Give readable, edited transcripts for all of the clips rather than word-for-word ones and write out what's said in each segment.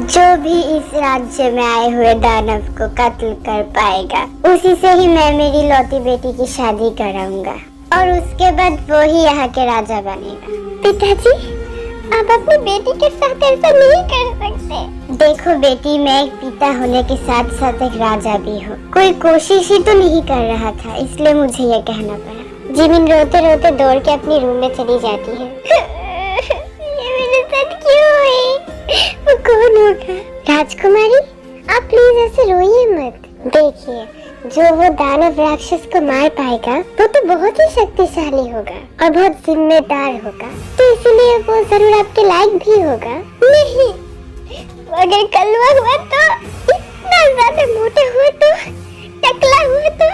जो भी इस राज्य में आए हुए दानव को कत्ल कर पाएगा, उसी से ही मैं मेरी लौती बेटी की शादी कराऊंगा और उसके बाद वो ही यहाँ के राजा बनेगा। पिताजी, आप अपनी बेटी के साथ ऐसा नहीं कर सकते। देखो बेटी, मैं एक पिता होने के साथ साथ एक राजा भी हूँ। कोई कोशिश ही तो नहीं कर रहा था, इसलिए मुझे ये कहना पड़ा। जिमिन रोते रोते दौड़ के अपनी रूम में चली जाती है। ये मेरे साथ क्यों हुई? वो कौन होगा? राजकुमारी, आप प्लीज ऐसे रोइए मत। देखिए, जो वो दानव राक्षस को मार पाएगा वो तो बहुत ही शक्तिशाली होगा और बहुत जिम्मेदार होगा, तो इसलिए वो जरूर आपके लायक भी होगा। नहीं, अगर कलवा हुआ तो, इतना ज्यादा मोटे हुए तो, टकला हुआ तो,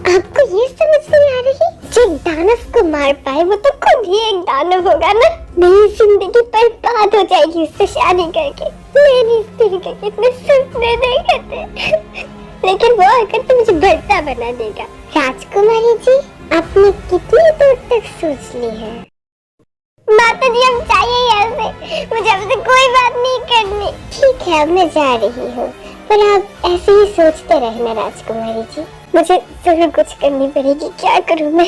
आपको ये समझ नहीं आ रही? जो दानव को मार पाए वो तो खुद ही एक दानव होगा ना। मेरी जिंदगी बर्बाद हो जाएगी उससे शादी करके। मैंने स्त्री के कितने सपने देखे थे, लेकिन वो आकर तो मुझे भरता बना देगा। राजकुमारी जी, आपने कितनी दूर तक सोच ली है? माता जी, हम चाहिए यहाँ से, मुझे आपसे कोई बात नहीं करनी। ठीक है, अब मैं जा रही हूँ, पर आप ऐसे ही सोचते रहना राजकुमारी जी। मुझे जरूर कुछ करनी पड़ेगी। क्या करूँ मैं?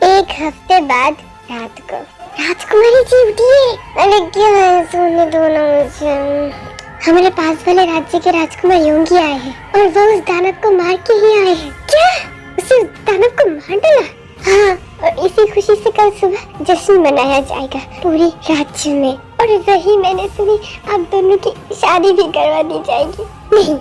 एक हफ्ते बाद रात को। राजकुमारी जी उठिए। अरे क्या है, सोने दो ना मुझे। हमारे पास वाले राज्य के राजकुमार योंगी आए हैं और वो उस दानव को मार के ही आए हैं। क्या? उस दानव को मार डाला? हाँ, और इसी खुशी से कल सुबह जश्न मनाया जाएगा पूरे राज्य में। और वही मैंने सुनी, आप दोनों की शादी भी करवा दी जाएगी। नहीं,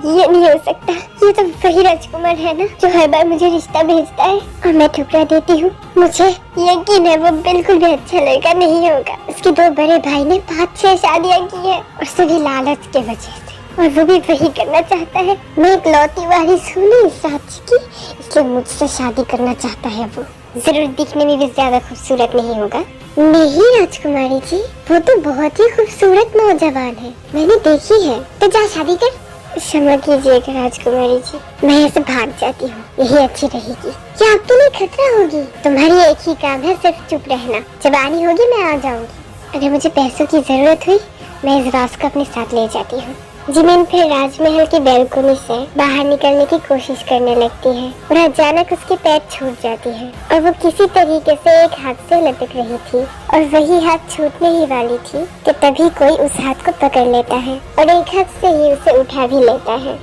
ये नहीं हो सकता। ये तो वही राजकुमार है ना जो हर बार मुझे रिश्ता भेजता है और मैं ठुकरा देती हूँ। मुझे यकीन है वो बिल्कुल भी अच्छा लड़का नहीं होगा। उसके दो बड़े भाई ने 5-6 शादियाँ की है और सभी लालच के वजह से, और वो भी वही करना चाहता है। मैं एक लौती वारिस हूँ ना इस राज्य की, इसलिए मुझसे शादी करना चाहता है। वो जरूर दिखने में भी ज्यादा खूबसूरत नहीं होगा। नहीं राजकुमारी जी, वो तो बहुत ही खूबसूरत नौजवान है, मैंने देखी है। तो जा शादी कर। क्षमा कीजिएगा राजकुमारी जी, मैं यहाँ से भाग जाती हूँ, यही अच्छी रहेगी। क्या आपके लिए खतरा होगी? तुम्हारी एक ही काम है, सिर्फ चुप रहना। जब आनी होगी मैं आ जाऊंगी। अगर मुझे पैसों की जरूरत हुई, मैं इस राज को अपने साथ ले जाती हूँ। जिमिन फिर राजमहल की बैल्कनी से बाहर निकलने की कोशिश करने लगती है और अचानक उसके पैर छूट जाती है और वो किसी तरीके से एक हाथ से लटक रही थी और वही हाथ छूटने ही वाली थी कि तभी कोई उस हाथ को पकड़ लेता है और एक हाथ से ही उसे उठा भी लेता है।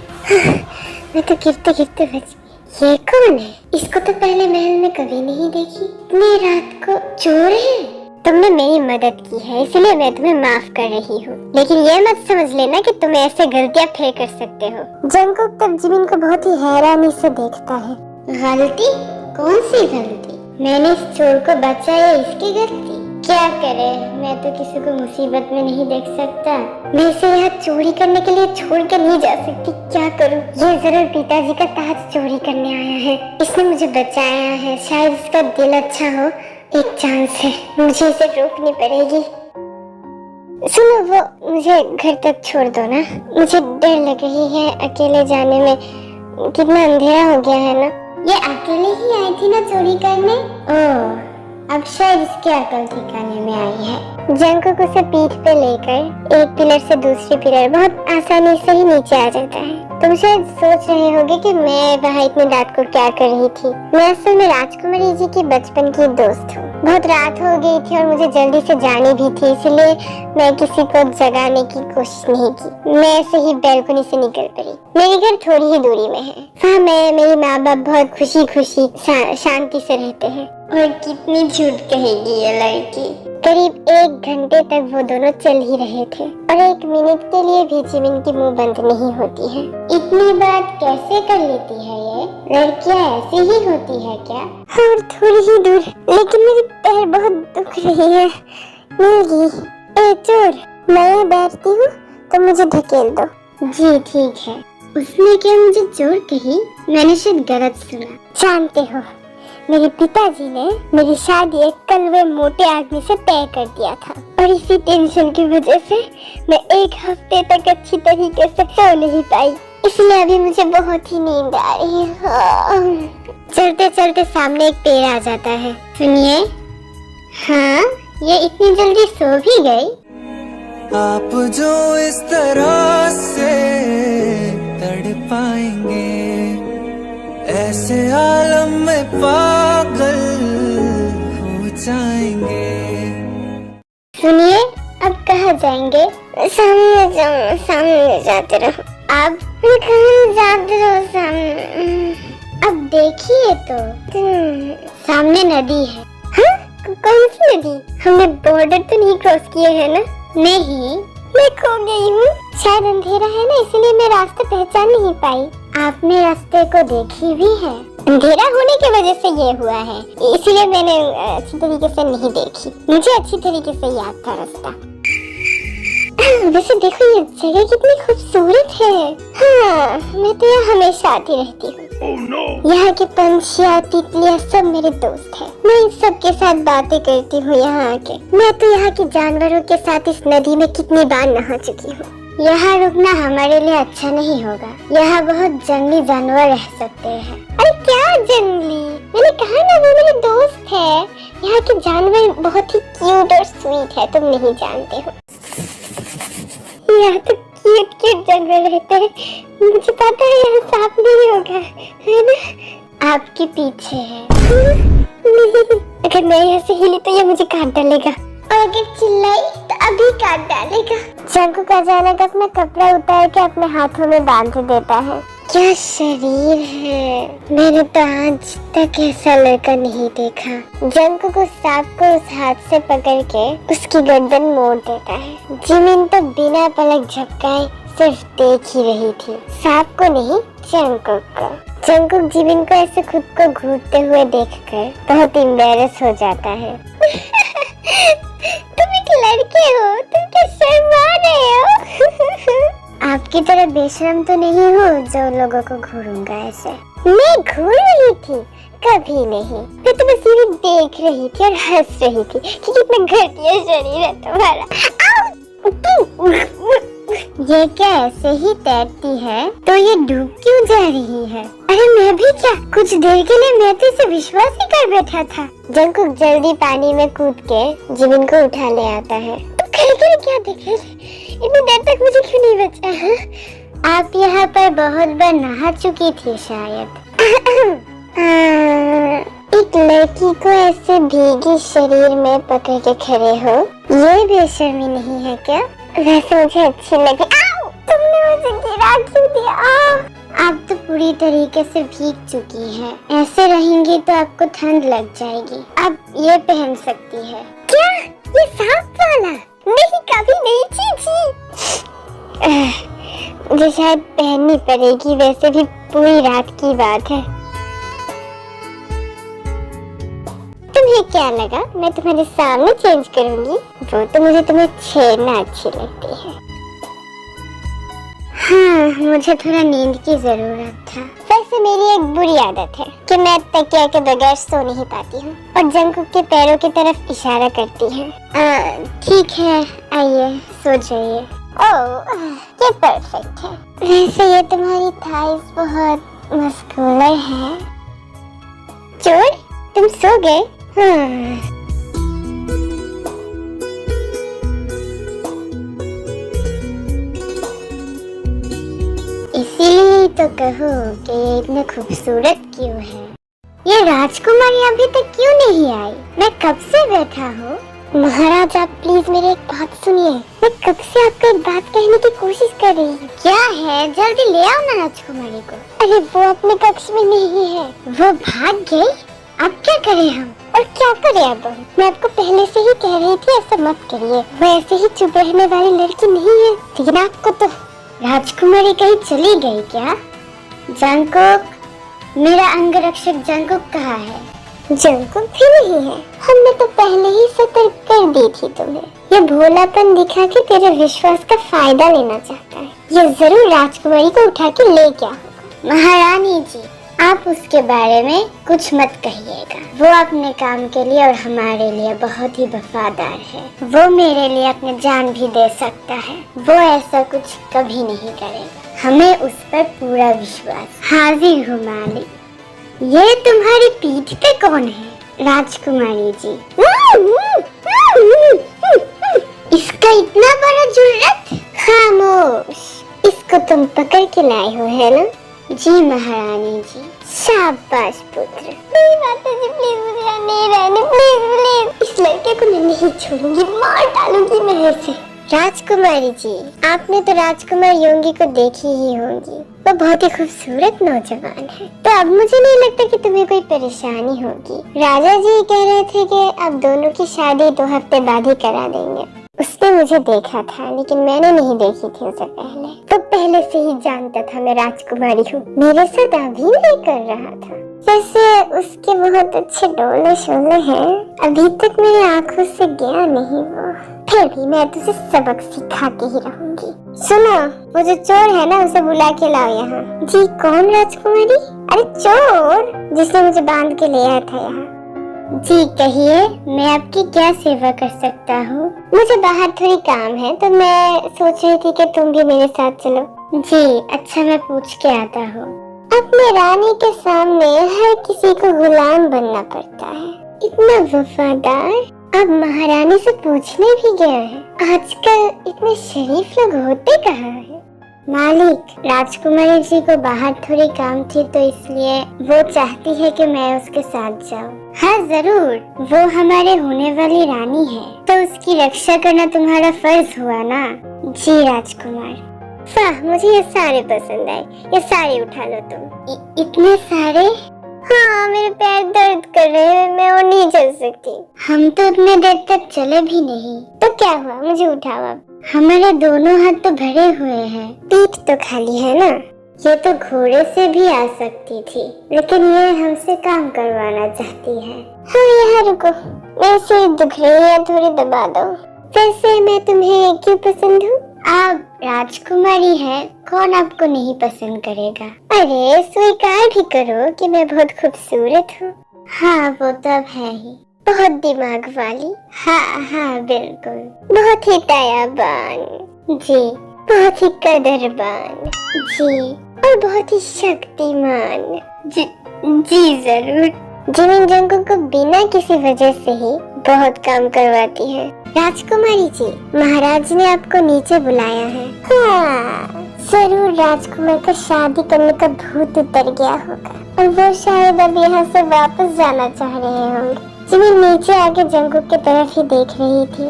मैं तो गिरते गिरते बच। ये कौन है? इसको तो पहले महल में कभी नहीं देखी। इतनी रात को चोर है? तुमने मेरी मदद की है इसलिए मैं तुम्हें माफ कर रही हूँ, लेकिन ये मत समझ लेना कि तुम ऐसे गलतियाँ फिर कर सकते हो। जंगकुक तब जिमिन को बहुत ही हैरानी से देखता है। गलती? कौन सी गलती? मैंने इस चोर को बचाया, इसकी गलती? क्या करे, मैं तो किसी को मुसीबत में नहीं देख सकता। मैं इसे यहाँ चोरी करने के लिए छोड़ कर नहीं जा सकती। क्या करूँ? ये जरूर पिताजी का ताज चोरी करने आया है, इसने मुझे बचाया है। शायद इसका दिल अच्छा हो। एक चांस है, मुझे इसे रोकनी पड़ेगी। सुनो, वो मुझे घर तक छोड़ दो ना, मुझे डर लग रही है अकेले जाने में। कितना अंधेरा हो गया है ना। ये अकेले ही आई थी ना चोरी करने? ओह, अब शायद इसके अकल ठिकाने में आई है। जंगकुक उसे पीठ पे लेकर एक पिलर से दूसरी पिलर बहुत आसानी से ही नीचे आ जाता है। तुम शायद सोच रहे होगे कि मैं वहाँ इतनी रात को क्या कर रही थी। मैं असल में राजकुमारी जी की बचपन की दोस्त हूँ। बहुत रात हो गई थी और मुझे जल्दी से जानी भी थी, इसलिए मैं किसी को जगाने की कोशिश नहीं की। मैं ऐसे ही बैल्कनी से निकल पड़ी। मेरे घर थोड़ी ही दूरी में है। वहाँ मैं, मेरी माँ बाप बहुत खुशी खुशी शांति से रहते हैं। और कितनी झूठ कहेगी ये लड़की। करीब 1 घंटे तक वो दोनों चल ही रहे थे और 1 मिनट के लिए भी जिमिन की मुंह बंद नहीं होती है। इतनी बात कैसे कर लेती है ये? लड़कियां ऐसी ही होती है क्या? और थोड़ी ही दूर, लेकिन मेरी पैर बहुत दुख रही है। मिल गई। ए चोर, मैं बैठती हूँ तो मुझे ढकेल दो। जी ठीक है। उसने क्या मुझे चोर कही? मैंने शायद गलत सुना। जानते हो, मेरे पिताजी ने मेरी शादी एक कलवे मोटे आदमी से तय कर दिया था और इसी टेंशन की वजह से मैं एक हफ्ते तक अच्छी तरीके से सो नहीं पाई, इसलिए अभी मुझे बहुत ही नींद आ रही है। चलते चलते सामने एक पेड़ आ जाता है। सुनिए, हाँ, ये इतनी जल्दी सो भी गई? आप जो इस तरह से तड़पाएंगे, ऐसे आलम में पागल हो जाएंगे। सुनिए, अब कहाँ जाएंगे? सामने जाते रहो। आप कहाँ जाते रहो? सामने। अब देखिए तो सामने नदी है। हाँ? कौन सी नदी? हमने बॉर्डर तो नहीं क्रॉस किए है ना? नहीं, मैं खो गई हूँ। शायद अंधेरा है ना, इसलिए मैं रास्ता पहचान नहीं पाई। आपने रास्ते को देखी भी है? अंधेरा होने की वजह से ये हुआ है, इसलिए मैंने अच्छी तरीके से नहीं देखी। मुझे अच्छी तरीके से याद था रास्ता। वैसे देखो, ये जगह कितनी खूबसूरत है। हाँ, मैं तो यहाँ हमेशा आती रहती हूँ। यहाँ के पंछियाँ, तितलियाँ सब मेरे दोस्त हैं। मैं इन सब के साथ बातें करती हूँ यहाँ आके। मैं तो यहाँ के जानवरों के साथ इस नदी में कितनी बार नहा चुकी हूँ। यहाँ रुकना हमारे लिए अच्छा नहीं होगा। यहाँ बहुत जंगली जानवर रह सकते हैं। अरे क्या जंगली? मैंने कहा ना, वो मेरे दोस्त है। यहाँ के जानवर बहुत ही क्यूट और स्वीट है, तुम नहीं जानते हो। यहाँ तो क्यूट जानवर रहते हैं। मुझे पता है यहाँ सांप नहीं होगा, है ना? आपके पीछे है। नहीं, अगर मैं यहाँ से हिली तो ये मुझे काट डालेगा, और अगर चिल्लाई तो अभी काट डालेगा। जंकुक अचानक अपना कपड़ा उतार के अपने हाथों में बांध देता है। क्या शरीर है! मैंने तो आज तक ऐसा लड़का नहीं देखा। जंकुक उस सांप को उस हाथ से पकड़ के उसकी गर्दन मोड़ देता है। जिमिन तो बिना पलक झपकाए सिर्फ देख ही रही थी, सांप को नहीं, जंकुक को। जंकुक जिमिन को ऐसे खुद को घूरते हुए देखकर बहुत एम्बैरेस हो जाता है। तुम एक लड़के हो, तुम क्या शर्मा रहे हो? आपकी तरह बेशरम तो नहीं हो जो लोगों को घूरूंगा ऐसे। मैं घूर रही थी? कभी नहीं। मैं तो बस यूं देख रही थी और हंस रही थी कि कितना घटिया शरीर है तुम्हारा। ये क्या ऐसे ही तैरती है तो ये डूब क्यों जा रही है? अरे मैं भी क्या, कुछ देर के लिए मैं तो इसे विश्वास ही कर बैठा था। जंकुक जल्दी पानी में कूद के जिमिन को उठा ले आता है। तो खड़े क्या देख रहे थे? इतनी देर तक मुझे क्यों नहीं बचा है? आप यहाँ पर बहुत बार नहा चुकी थी शायद। एक लड़की को ऐसे भीगी शरीर में पकड़ के खड़े हो, ये बेशर्मी नहीं है क्या? वैसे मुझे अच्छी लगी। तुमने मुझे गिरा क्यों दिया? आप तो पूरी तरीके से भीग चुकी हैं। ऐसे रहेंगी तो आपको ठंड लग जाएगी। आप ये पहन सकती है। क्या? ये सांप वाला? नहीं, कभी नहीं। मुझे शायद पहननी पड़ेगी, वैसे भी पूरी रात की बात है। तुम्हें क्या लगा मैं तुम्हारे सामने चेंज करूंगी? वो तो मुझे तुम्हें छेड़ना अच्छी लगती है। हाँ, मुझे थोड़ा नींद की जरूरत था। वैसे मेरी एक बुरी आदत है कि मैं तकिया के बगैर सो नहीं पाती हूँ और जंकुक के पैरों की तरफ इशारा करती है। ठीक है, आइए सो जाइए। ओह, ये परफेक्ट है। वैसे ये तुम्हारी थाइस बहुत मस्कुलर है। चोर, तुम सो गए? इसीलिए तो कहो कि ये इतने खूबसूरत क्यों है। ये राजकुमारी अभी तक क्यों नहीं आई? मैं कब से बैठा हूँ। महाराज, आप प्लीज मेरी एक बात सुनिए। मैं कब से आपको एक बात कहने की कोशिश कर रही हूँ। क्या है? जल्दी ले आओ ना राजकुमारी को। अरे वो अपने कक्ष में नहीं है, वो भाग गई। अब क्या करें हम? और क्या करें अब? मैं आपको पहले से ही कह रही थी ऐसा मत करिए। वो ऐसे ही चुप रहने वाली लड़की नहीं है। लेकिन आपको तो राजकुमारी कहीं चली गई क्या? जंकुक, मेरा अंगरक्षक जंकुक कहाँ है? जंकुक भी नहीं है। हमने तो पहले ही सतर्क कर दी थी तुम्हें। ये भोलापन दिखा के तेरे विश्वास का फायदा लेना चाहता है। ये जरूर राजकुमारी को उठा के ले गया होगा। महारानी जी, आप उसके बारे में कुछ मत कहिएगा। वो अपने काम के लिए और हमारे लिए बहुत ही वफादार है। वो मेरे लिए अपनी जान भी दे सकता है। वो ऐसा कुछ कभी नहीं करेगा। हमें उस पर पूरा विश्वास। हाजिर हूँ मालिक। ये तुम्हारी पीठ पे कौन है? राजकुमारी जी। इसका इतना बड़ा जुर्रत? खामोश। इसको तुम पकड़ के लाए हो है ना? जी महारानी जी। शाबाश पुत्र। मेरी माता जी प्लीज मुझे नहीं रहने, प्लीज प्लीज। इस लड़के को मैं नहीं छोड़ूंगी, मार डालूंगी मैं ऐसे। राजकुमारी जी, आपने तो राजकुमार योंगी को देखी ही होंगी। वो बहुत ही खूबसूरत नौजवान है। तो अब मुझे नहीं लगता कि तुम्हें कोई परेशानी होगी। राजा जी कह रहे थे कि अब दोनों की शादी 2 हफ्ते बाद ही करा देंगे। उसने मुझे देखा था लेकिन मैंने नहीं देखी थी उसे पहले। तो पहले से ही जानता था मैं राजकुमारी हूँ। मेरे साथ अभी नहीं कर रहा था। वैसे उसके बहुत अच्छे डोले शोले हैं। अभी तक मेरी आंखों से गया नहीं वो। फिर भी मैं तुझे सबक सिखा के ही रहूंगी। सुनो, वो जो चोर है ना उसे बुला के लाओ यहाँ। जी कौन राजकुमारी? अरे चोर जिसने मुझे बांध के ले आया था यहाँ। जी कहिए, मैं आपकी क्या सेवा कर सकता हूँ? मुझे बाहर थोड़ी काम है तो मैं सोच रही थी कि तुम भी मेरे साथ चलो। जी अच्छा, मैं पूछ के आता हूँ। अपने रानी के सामने हर किसी को गुलाम बनना पड़ता है। इतना वफादार। अब महारानी से पूछने भी गया है। आजकल इतने शरीफ लोग होते कहाँ हैं? मालिक, राजकुमारी जी को बाहर थोड़ी काम थी तो इसलिए वो चाहती है कि मैं उसके साथ जाऊं। हाँ जरूर, वो हमारे होने वाली रानी है तो उसकी रक्षा करना तुम्हारा फर्ज हुआ ना। जी राजकुमार। वाह, मुझे ये सारे पसंद आए। ये सारे उठा लो तुम। इतने सारे? हाँ, मेरे पैर दर्द कर रहे हैं, मैं और नहीं चल सकती। हम तो उतने देर तक चले भी नहीं। तो क्या हुआ, मुझे उठाओ अब। हमारे दोनों हाथ तो भरे हुए हैं, पीठ तो खाली है ना। ये तो घोड़े से भी आ सकती थी लेकिन ये हमसे काम करवाना चाहती है। हाँ यहाँ रुको, मेरी सिर दुख रही है, थोड़ी दबा दो। वैसे मैं तुम्हें क्यों पसंद हूँ? आप राजकुमारी हैं, कौन आपको नहीं पसंद करेगा? अरे स्वीकार भी करो कि मैं बहुत खूबसूरत हूँ। हाँ वो तो अब है ही। बहुत दिमाग वाली। हाँ हाँ बिल्कुल। बहुत ही दयावान। जी। बहुत ही कदरवान। जी। और बहुत ही शक्तिमान। जी जरूर। जिमिन जंगू को बिना किसी वजह से ही बहुत काम करवाती है। राजकुमारी जी, महाराज ने आपको नीचे बुलाया है। हाँ, जरूर राजकुमार का शादी करने का भूत उतर गया होगा और वो शायद अब यहाँ से वापस जाना चाह रहे होंगे। जिमिन नीचे आके जंगू की तरफ ही देख रही थी।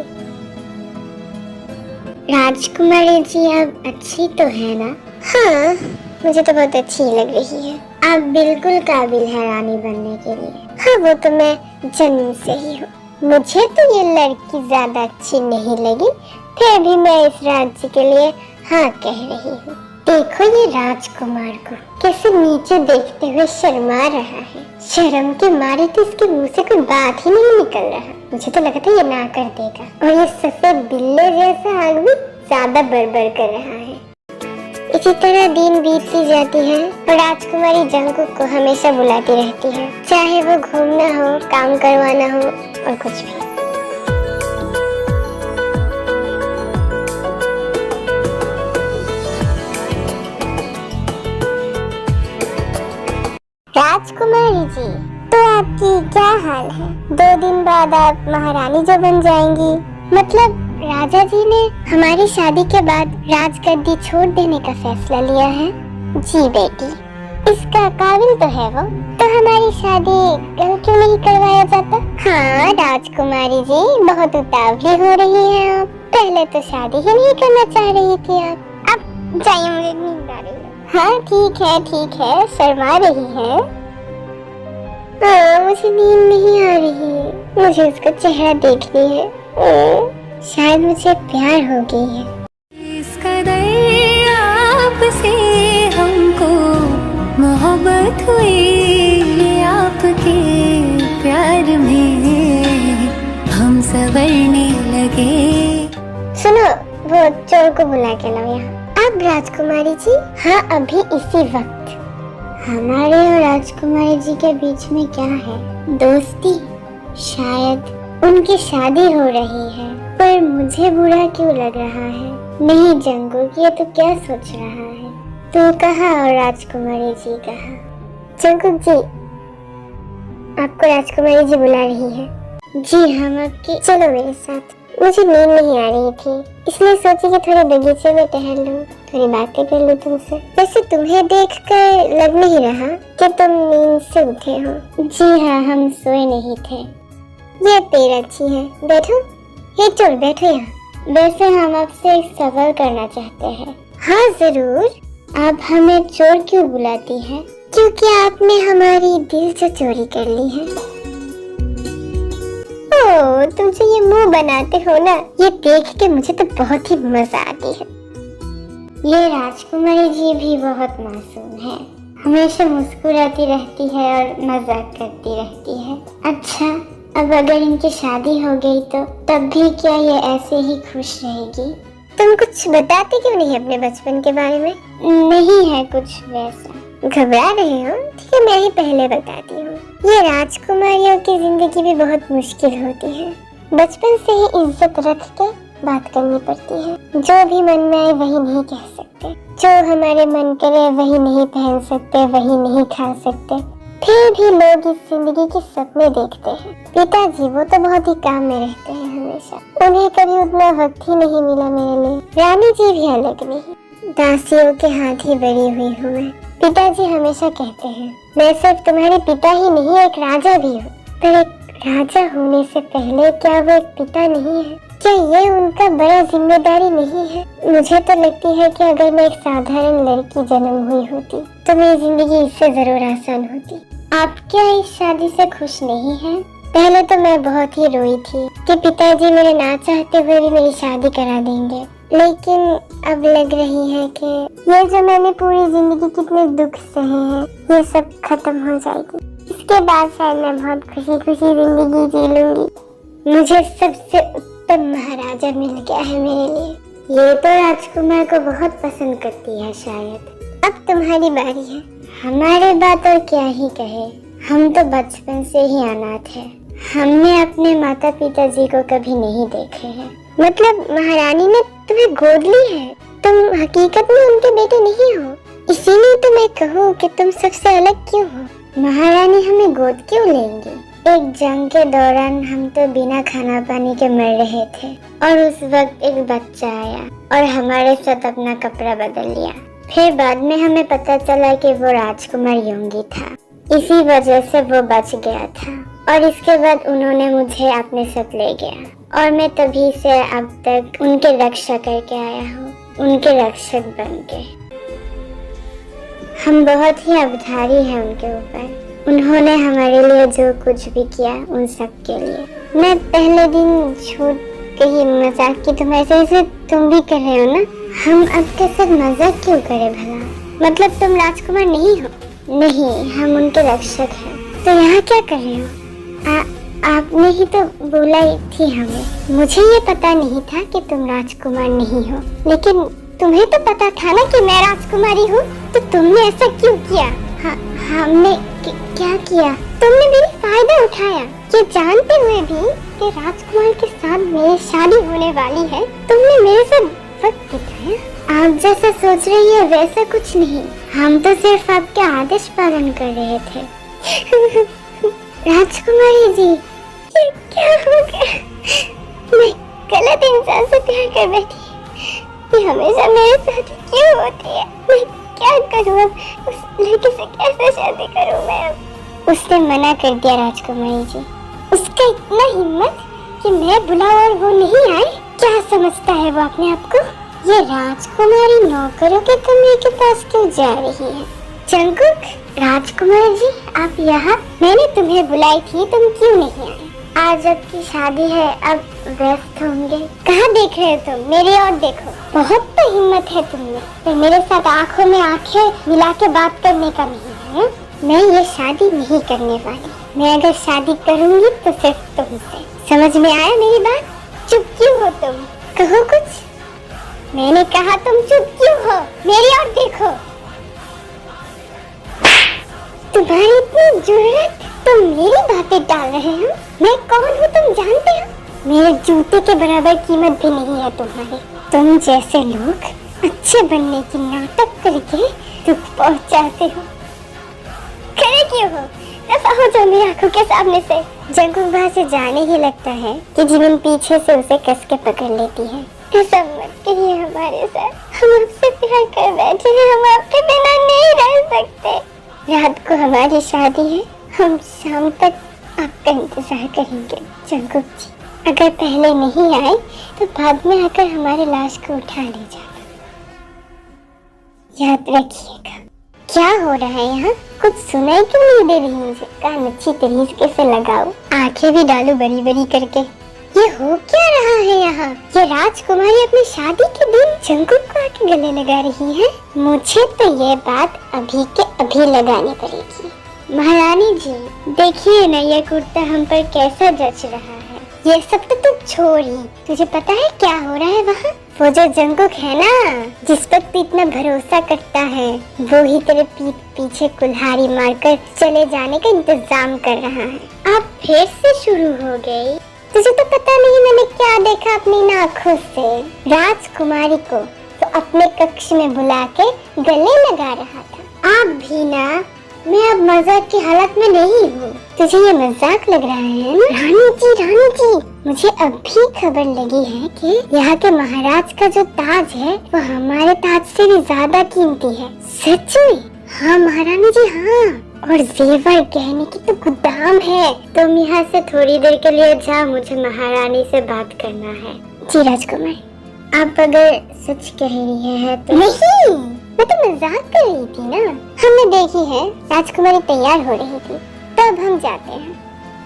राजकुमारी जी आप अच्छी तो है ना? हाँ, मुझे तो बहुत अच्छी लग रही है। आप बिल्कुल काबिल है रानी बनने के लिए। हाँ वो तो मैं जन्म से ही हूँ। मुझे तो ये लड़की ज्यादा अच्छी नहीं लगी, फिर भी मैं इस राज्य के लिए हाँ कह रही हूँ। देखो ये राजकुमार को कैसे नीचे देखते हुए शर्मा रहा है। शर्म के मारे तो इसके मुंह से कोई बात ही नहीं निकल रहा। मुझे तो लगा था ये ना कर देगा। और ये सफेद बिल्ले जैसा आदमी ज्यादा बड़बड़ कर रहा है। इसी तरह दिन बीतती जाती है और राजकुमारी जंगू को हमेशा बुलाती रहती है, चाहे वो घूमना हो, काम करवाना हो और कुछ भी। राजकुमारी जी, तो आपकी क्या हाल है? 2 दिन बाद आप महारानी जो बन जाएंगी। मतलब राजा जी ने हमारी शादी के बाद राजगद्दी छोड़ देने का फैसला लिया है। जी बेटी, इसका काबिल तो है वो। तो हमारी शादी कल क्यों नहीं करवाया जाता? हाँ राजकुमारी जी, बहुत उतावली हो रही है आप। पहले तो शादी ही नहीं करना चाह रही थी आप। अब जाइए, मुझे नींद आ रही है। हाँ ठीक है, शर्मा रही है। हाँ मुझे नींद नहीं आ रही, मुझे उसका चेहरा देखनी है। शायद मुझे प्यार हो गई है। इस कदर आपसे हमको मोहब्बत हुई, आपके प्यार में हम संवरने लगे। सुनो, वो चोर को बुला के लाओ यहाँ। अब राजकुमारी जी? हाँ अभी इसी वक्त। हमारे और राजकुमारी जी के बीच में क्या है? दोस्ती? शायद उनकी शादी हो रही है, पर मुझे बुरा क्यों लग रहा है? नहीं जंगकुक, ये तो क्या सोच रहा है? तू कहा और राजकुमारी जी कहा? जंगकुक जी, आपको राजकुमारी जी बुला रही है। जी हम आपकी, चलो मेरे साथ। मुझे नींद नहीं आ रही थी, इसलिए सोची कि थोड़े बगीचे में टहल लूं, थोड़ी बातें कर लूं तुमसे। वैसे तुम्हें देखकर लग नहीं रहा कि तुम नींद से उठे हो। जी हाँ, हम सोए नहीं थे। ये पेड़ अच्छी है, बैठो। हे चोर, बैठो यहाँ। वैसे हम आपसे एक सवाल करना चाहते हैं। हाँ जरूर। आप हमें चोर क्यों बुलाती हैं? क्योंकि आपने हमारी दिल से चोरी कर ली है। ओह, तुम जो ये मुंह बनाते हो ना, ये देख के मुझे तो बहुत ही मजा आती है। ये राजकुमारी जी भी बहुत मासूम है, हमेशा मुस्कुराती रहती है और मजाक करती रहती है। अच्छा, अब अगर इनकी शादी हो गई तो तब भी क्या ये ऐसे ही खुश रहेगी? तुम कुछ बताते क्यों नहीं अपने बचपन के बारे में? नहीं है कुछ वैसा। घबरा रहे हो? ठीक है, मैं ही पहले बताती हूँ। ये राजकुमारियों की जिंदगी भी बहुत मुश्किल होती है। बचपन से ही इज्जत रख के बात करनी पड़ती है। जो भी मन में आए वही नहीं कह सकते, जो हमारे मन करे वही नहीं पहन सकते, वही नहीं खा सकते। फिर भी लोग इस जिंदगी के सपने देखते हैं। पिताजी वो तो बहुत ही काम में रहते हैं हमेशा, उन्हें कभी उतना वक्त ही नहीं मिला मेरे लिए। रानी जी भी अलग नहीं, दासियों के हाथ ही बड़ी हुई हूँ मैं। पिताजी हमेशा कहते हैं मैं सिर्फ तुम्हारे पिता ही नहीं, एक राजा भी हूँ। पर एक राजा होने से पहले क्या वो एक पिता नहीं है? क्या ये उनका बड़ा जिम्मेदारी नहीं है? मुझे तो लगती है कि अगर मैं एक साधारण लड़की जन्म हुई होती तो मेरी जिंदगी इससे जरूर आसान होती। आप क्या इस शादी से खुश नहीं हैं? पहले तो मैं बहुत ही रोई थी कि पिताजी मेरे ना चाहते हुए भी मेरी शादी करा देंगे, लेकिन अब लग रही है कि ये जो मैंने पूरी जिंदगी कितने दुख सहे हैं, ये सब खत्म हो जाएगी। इसके बाद शायद मैं बहुत खुशी खुशी जिंदगी जी लूंगी। मुझे सबसे उत्तम महाराजा मिल गया है मेरे लिए। ये तो राजकुमार को बहुत पसंद करती है शायद। अब तुम्हारी बारी है। हमारे बात और क्या ही कहे, हम तो बचपन से ही अनाथ हैं। हमने अपने माता पिता जी को कभी नहीं देखे हैं। मतलब महारानी ने तुम्हें गोद ली है, तुम हकीकत में उनके बेटे नहीं हो। इसीलिए तो मैं कहूँ कि तुम सबसे अलग क्यों हो? महारानी हमें गोद क्यों लेंगी? एक जंग के दौरान हम तो बिना खाना पानी के मर रहे थे और उस वक्त एक बच्चा आया और हमारे साथ अपना कपड़ा बदल लिया। फिर बाद में हमें पता चला कि वो राजकुमार योंगी था, इसी वजह से वो बच गया था और इसके बाद उन्होंने मुझे अपने साथ ले गया और मैं तभी से अब तक उनके रक्षा करके आया हूँ, उनके रक्षक बन के। हम बहुत ही आभारी हैं उनके ऊपर। उन्होंने हमारे लिए जो कुछ भी किया उन सब के लिए। मैं पहले दिन छूट कही मजाक की तुम्हारे से तुम भी कर रहे हो ना? हम आपके साथ मजाक क्यों करें भला? मतलब तुम राजकुमार नहीं हो? नहीं, हम उनके रक्षक हैं। तो यहाँ क्या कर रहे हो? आपने ही तो बोला थी हमें। मुझे ये पता नहीं था कि तुम राजकुमार नहीं हो, लेकिन तुम्हें तो पता था ना कि मैं राजकुमारी हूँ, तो तुमने ऐसा क्यों किया? हमने क्या किया? तुमने मेरी फायदा उठाया, ये जानते हुए भी कि राजकुमार के साथ मेरी शादी होने वाली है। तुमने मेरे साथ वक्त बिताया। आप जैसा सोच रही है वैसा कुछ नहीं, हम तो सिर्फ आपके आदेश पालन कर रहे थे। राजकुमारी जी, ये क्या हो गया? मैं गलत इंसान से प्यार कर बैठी। ये हमेशा मेरे साथ क्यों होती है? मैं क्या करूं अब? उस लड़के से कैसे शादी करूं मैं अब? उसने मना कर दिया राजकुमारी जी। उसका इतना हिम्मत कि मैं बुलाऊं और वो नहीं आए? क्या समझता है वो अपने आप को? ये राजकुमारी नौकरों के कमरे के पास क्यों जा रही है? जंगकुक, राजकुमारी जी आप यहाँ? मैंने तुम्हें बुलाई थी, तुम क्यों नहीं आए? आज आपकी शादी है, अब व्यस्त होंगे। कहाँ देख रहे हो तुम? मेरी ओर देखो। बहुत तो हिम्मत है तुमने, पर मेरे साथ आंखों में आंखें मिला के बात करने का नहीं है। मैं ये शादी नहीं करने वाली। मैं अगर शादी करूँगी तो सिर्फ तुमसे। समझ में आया मेरी बात? चुप क्यों हो तुम? कहो कुछ। मैंने कहा तुम चुप क्यों हो? मेरी ओर देखो। तुम्हारी इतनी जुर्रत, तुम मेरी बातें टाल रहे हो? मैं कौन हूँ तुम जानते हो? मेरे जूते के बराबर कीमत भी नहीं है तुम्हारी। तुम जैसे लोग अच्छे बनने की नाटक करके दुख पहुंचाते हो। खड़े क्यों हो? दफा हो जाओ मेरी आंखों के सामने से। जंकुक वहां से जाने ही लगता है कि जिमिन पीछे से उसे कस के पकड़ लेती है। ऐसा मत करिए हमारे साथ, हम आपसे प्यार कर बैठे हैं, हम आपके बिना नहीं रह सकते। रात को हमारी शादी है, हम शाम तक आपका इंतजार करेंगे। जंकुक जी, अगर पहले नहीं आए तो बाद में आकर हमारे लाश को उठा ले जाना। याद रखिएगा। क्या हो रहा है यहाँ? कुछ सुनाई क्यों नहीं दे रही मुझे? कान अच्छी तरीके से लगाओ, आंखें भी डालो बड़ी बड़ी करके। ये हो क्या रहा है यहाँ? ये राजकुमारी अपनी शादी के दिन जंकुक को आके गले लगा रही है। मुझे तो ये बात अभी के अभी लगानी पड़ेगी। महारानी जी, देखिए ना ये कुर्ता हम पर कैसा जच रहा है। ये सब तो तू छोड़ ही, तुझे पता है क्या हो रहा है वहाँ? वो जो जंकुक है ना, जिस पर तू इतना भरोसा करता है, वो ही तेरे पीठ पीछे कुल्हाड़ी मारकर चले जाने का इंतजाम कर रहा है। अब फिर से शुरू हो गई। तुझे तो पता नहीं मैंने क्या देखा अपनी आँखों से। राजकुमारी को तो अपने कक्ष में बुला के गले लगा रहा था। आप भी ना, मैं अब मजाक की हालत में नहीं हूँ। तुझे ये मजाक लग रहा है ना? रानी जी, मुझे अभी खबर लगी है कि यहाँ के महाराज का जो ताज है वो हमारे ताज से भी ज्यादा कीमती है। सच में? हाँ महारानी जी, हाँ। और जेवर गहने की तो गोदाम है। तुम यहाँ से थोड़ी देर के लिए जाओ, मुझे महारानी से बात करना है। जी राजकुमार, आप अगर सच कह रही है तो। नहीं, मैं तो मजाक कर रही थी ना। हमने देखी है राजकुमारी तैयार हो रही थी, तब हम जाते हैं।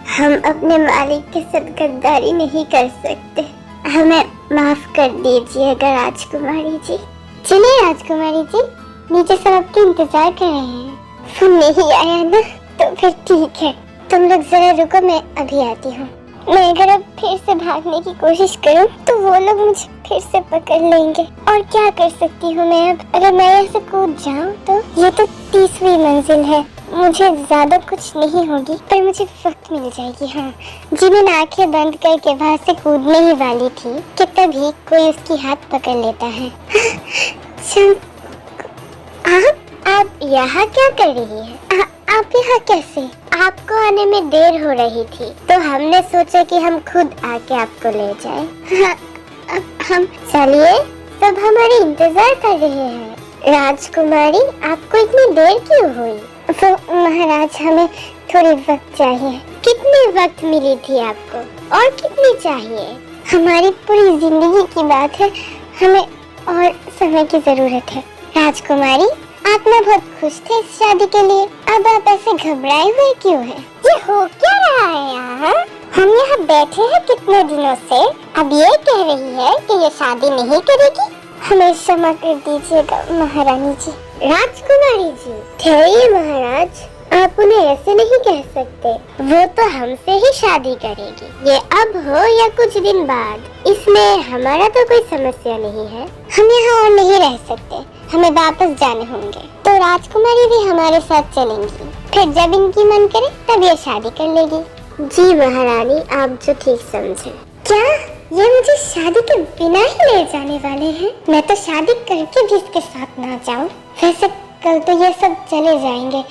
हम अपने मालिक के साथ गद्दारी नहीं कर सकते, हमें माफ कर दीजिएगा राजकुमारी जी। चलिए राजकुमारी जी, नीचे सब आपके इंतजार कर रहे हैं। फोन नहीं आया ना, तो फिर ठीक है। तुम लोग जरा रुको, मैं अभी आती हूँ। मैं अगर अब फिर से भागने की कोशिश करूं तो वो लोग मुझे फिर से पकड़ लेंगे। और क्या कर सकती हूँ मैं अब? अगर मैं यहाँ से कूद जाऊँ तो ये तो 30वीं मंजिल है, मुझे ज्यादा कुछ नहीं होगी, पर मुझे वक्त मिल जाएगी। हाँ, जिमिन आंखें बंद करके वहाँ से कूदने ही वाली थी कि तभी कोई उसकी हाथ पकड़ लेता है। आप यहाँ क्या कर रही है? आप यहाँ कैसे? आपको आने में देर हो रही थी तो हमने सोचा कि हम खुद आके आपको ले जाएं। हाँ, हम चलिए, सब हमारे इंतजार कर रहे हैं। राजकुमारी, आपको इतनी देर क्यों हुई? तो महाराज, हमें थोड़ी वक्त चाहिए। कितनी वक्त मिली थी आपको और कितनी चाहिए? हमारी पूरी जिंदगी की बात है, हमें और समय की जरूरत है। राजकुमारी, आप ना बहुत खुश थे इस शादी के लिए, अब आप ऐसे घबराए हुए क्यों हैं? ये हो क्या रहा है यहाँ? हम यहाँ बैठे हैं कितने दिनों से, अब ये कह रही है कि ये शादी नहीं करेगी? हमें क्षमा कर दीजिएगा महारानी जी। राजकुमारी जी, ठहरिए महाराज, आप उन्हें ऐसे नहीं कह सकते। वो तो हमसे ही शादी करेगी, ये अब हो या कुछ दिन बाद, इसमें हमारा तो कोई समस्या नहीं है। हम यहाँ और नहीं रह सकते, हमें वापस जाने होंगे। तो राजकुमारी भी हमारे साथ चलेंगी, फिर जब इनकी मन करे तब ये शादी कर लेगी। जी महारानी, आप जो ठीक समझे। क्या ये मुझे शादी के बिना ही ले जाने वाले हैं? मैं तो शादी करके भी इसके साथ ना जाऊं। वैसे कल तो ये सब चले जाएंगे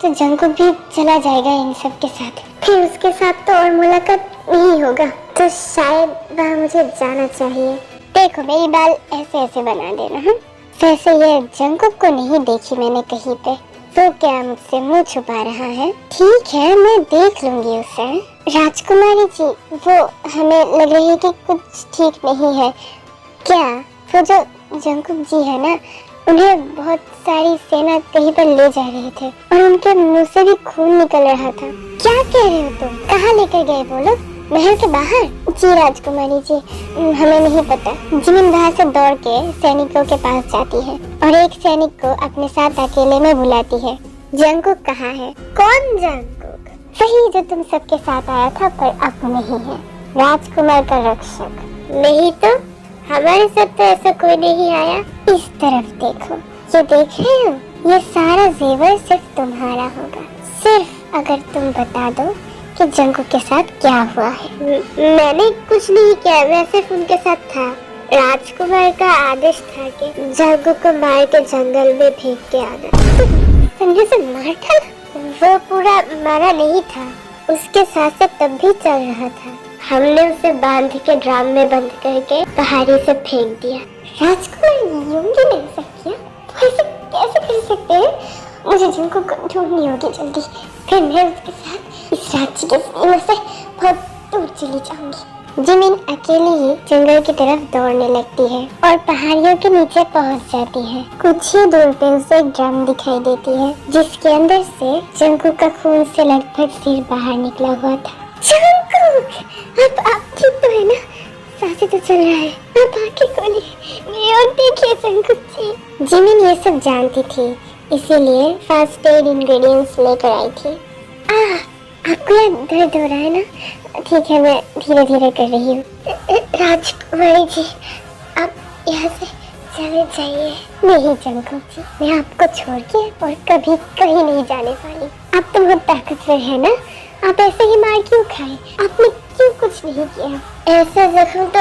तो जंकुक भी चला जाएगा इन सब के साथ, फिर उसके साथ तो और मुलाकात नहीं होगा, तो शायद वह मुझे जाना चाहिए। देखो, मेरी बाल ऐसे ऐसे बना देना। हाँ, वैसे ये जंकुक को नहीं देखी मैंने कहीं पे, तो क्या मुझसे मुंह छुपा रहा है? ठीक है, मैं देख लूंगी उसे। राजकुमारी जी, वो हमें लग रही है कि कुछ ठीक नहीं है। क्या वो जो जंकुक जी है ना, उन्हें बहुत सारी सेना कहीं पर ले जा रहे थे और उनके मुंह से भी खून निकल रहा था। क्या कह रहे हो तुम? कहाँ लेकर गए वो लोग? महल के बाहर? जी राजकुमारी जी, हमें नहीं पता। जिमिन वहाँ से दौड़ के सैनिकों के पास जाती है और एक सैनिक को अपने साथ अकेले में बुलाती है। जंकुक कहाँ है? कौन जंकुक? वही जो तुम सबके साथ आया था पर अब नहीं है, राजकुमार का रक्षक। नहीं तो हमारे साथ तो ऐसा कोई नहीं आया। इस तरफ देखो, ये देख रहे हो? ये सारा जेवर सिर्फ तुम्हारा होगा। सिर्फ अगर तुम बता दो कि जंगू के साथ क्या हुआ है। मैंने कुछ नहीं किया, मैं सिर्फ उनके साथ था। राजकुमार का आदेश था कि जंगू को मार के जंगल में फेंक के आना। तो संजय से मार डाला? वो पूरा मारा नहीं था, उसके साथ से तब भी चल रहा था। हमने उसे बांध के ड्राम में बंद करके पहाड़ी से फेंक दिया। राजकुमार यूं भी नहीं किया, ऐसे कैसे कर सकते हैं? मुझे जिनको ढूंढनी होगी जल्दी, फिर मैं उसके साथ इस राज्य के सीमा से बहुत दूर चली जाऊंगी। जिमिन अकेली ही जंगल की तरफ दौड़ने लगती है और पहाड़ियों के नीचे पहुंच जाती है। कुछ ही दूर पे उसे एक ड्रम दिखाई देती है जिसके अंदर से जंगू का खून से लगभग सिर बाहर निकला हुआ था। जंगू, अब आप ठीक तो है ना? सांसें तो चल रहा है, आप आंखें खोलिए, मेरी ओर देखिए जंगू जी। जिमिन ये सब जानती थी, इसीलिए फर्स्ट एड इंग्रेडिएंट्स लेकर आई थी। आपको दर्द हो रहा है ना? ठीक है, मैं धीरे धीरे कर रही हूँ। राजकुमारी जी, आप यहाँ से चले जाइए। नहीं जंगू जी, मैं आपको छोड़ के और कभी कहीं नहीं जाने वाली। आप तो बहुत ताकतवर है ना, आप ऐसे ही मार क्यों खाए? आपने क्यों कुछ नहीं किया? ऐसा जख्म तो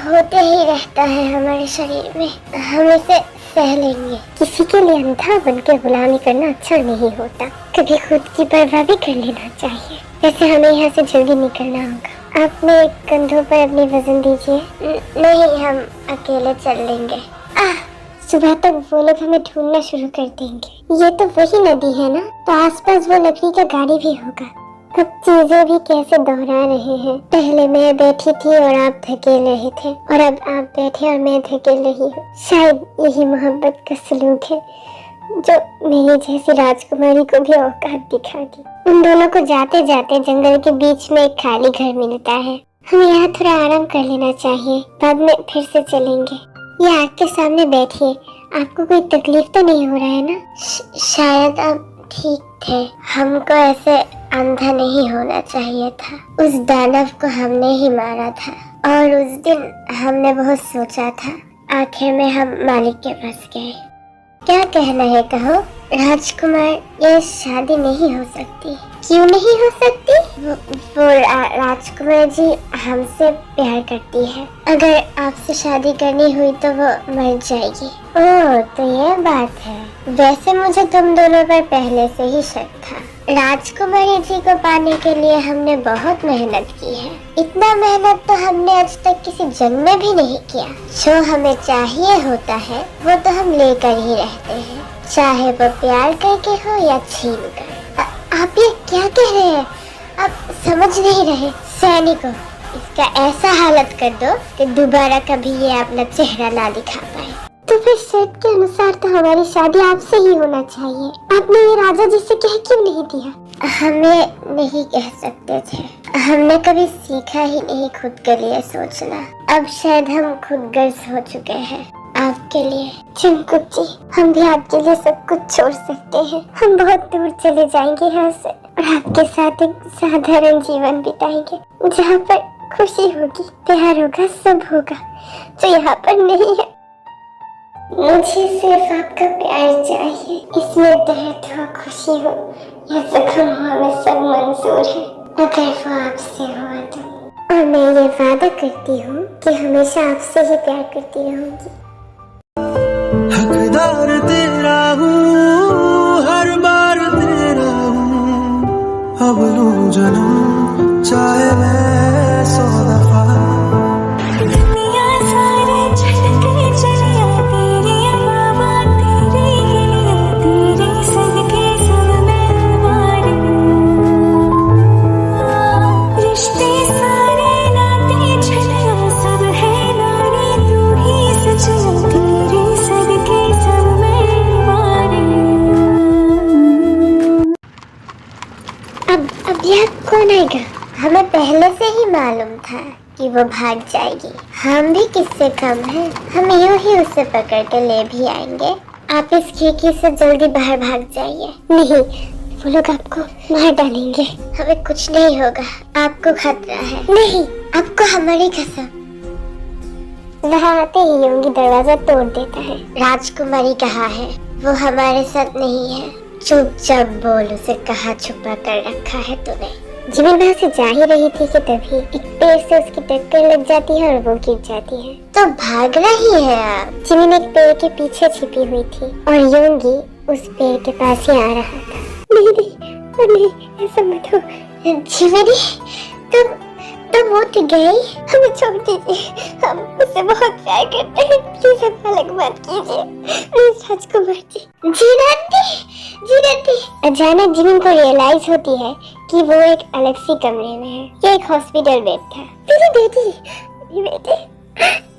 होते ही रहता है हमारे शरीर में, हम इसे सह लेंगे। किसी के लिए अंधा बनकर गुलामी करना अच्छा नहीं होता, कभी खुद की परवाह भी कर लेना चाहिए। वैसे हमें यहाँ से जल्दी निकलना होगा। अपने कंधों पर अपनी वजन दीजिए। नहीं, हम अकेले चल लेंगे। सुबह तक वो लोग हमें ढूंढना शुरू कर देंगे। ये तो वही नदी है ना, तो आसपास वो लकड़ी का गाड़ी भी होगा। अब चीजें भी कैसे दोहरा रहे हैं। पहले मैं बैठी थी और आप धकेल रहे थे, और अब आप बैठे और मैं धकेल रही हूँ। शायद यही मोहब्बत का सलूक है जो मेरी जैसी राजकुमारी को भी औकात दिखा दी। उन दोनों को जाते जाते जंगल के बीच में एक खाली घर मिलता है। हमें यहाँ थोड़ा आराम कर लेना चाहिए, बाद में फिर से चलेंगे। ये आग के सामने बैठिए, आपको कोई तकलीफ तो नहीं हो रहा है ना? शायद आप ठीक थे, हमको ऐसे अंधा नहीं होना चाहिए था। उस दानव को हमने ही मारा था और उस दिन हमने बहुत सोचा था। आखिर में हम मालिक के पास गए। क्या कहना है कहो? राजकुमार, ये शादी नहीं हो सकती। क्यों नहीं हो सकती? वो राजकुमार जी हमसे प्यार करती है। अगर आपसे शादी करनी हुई तो वो मर जाएगी। ओह, तो ये बात है। वैसे मुझे तुम दोनों पर पहले से ही शक था। राजकुमारी जी को पाने के लिए हमने बहुत मेहनत की है। इतना मेहनत तो हमने आज तक किसी जन्म में भी नहीं किया। जो हमें चाहिए होता है वो तो हम लेकर ही रहते हैं, चाहे वो प्यार करके हो या छीन कर। आप ये क्या कह रहे हैं? आप समझ नहीं रहे। सैनिकों, इसका ऐसा हालत कर दो कि दोबारा कभी ये अपना चेहरा ना दिखा पाए। तो फिर शर्त के अनुसार तो हमारी शादी आपसे ही होना चाहिए। आपने ये राजा जी से कह क्यों नहीं दिया? हमें नहीं कह सकते थे, हमने कभी सीखा ही नहीं खुद के लिए सोचना। अब शायद हम खुद गर्ज हो चुके हैं आपके लिए। चिंकुट जी, हम भी आपके लिए सब कुछ छोड़ सकते हैं। हम बहुत दूर चले जाएंगे यहाँ से और आपके साथ एक साधारण जीवन बिताएंगे, जहाँ पर खुशी होगी, प्यार होगा, सब होगा जो यहाँ पर नहीं है। मुझे सिर्फ आपका प्यार चाहिए। इसमें दर्द हो, खुशी हो या जख्म हो, हमें सब मंजूर है, अगर वो आपसे हुआ तो। और मैं ये वादा करती हूँ कि हमेशा आपसे ही प्यार करती रहूंगी। हकदार तेरा हूँ, हर बार तेरा हूँ, अब लूं जन्म चाहे मैं 100 दफा। कौन आएगा? हमें पहले से ही मालूम था कि वो भाग जाएगी। हम भी किससे कम हैं, हम यूं ही उसे पकड़ के ले भी आएंगे। आप इस खिड़की से जल्दी बाहर भाग जाइए। नहीं, वो लोग आपको मार डालेंगे। हमें कुछ नहीं होगा, आपको खतरा है। नहीं, आपको हमारी कसम। वहाँ आते ही योगी दरवाजा तोड़ देता है। राजकुमारी कहाँ है? वो हमारे साथ नहीं है। चुपचाप बोल, उसे कहाँ छुपा कर रखा है तूने? जिमिन वहाँ से जा ही रही थी कि तभी एक पेड़ से उसकी टक्कर लग जाती है और वो गिर जाती है। तो भाग रही है आप? जिमिन एक पेड़ के पीछे छिपी हुई थी और योंगी उस पेड़ के पास ही आ रहा था। नहीं नहीं नहीं, ऐसा मत हो जिमिनी, तुम उठ गई? हमें छोड़ दीजिए, हम उससे बहुत प्यार करते हैं, प्लीज हम अलग मत कीजिए राजकुमार जी। जीनती। अचानक जिमिन को रियलाइज होती है कि वो एक अलग सी कमरे में है। ये एक हॉस्पिटल बेड था। मेरी बेटी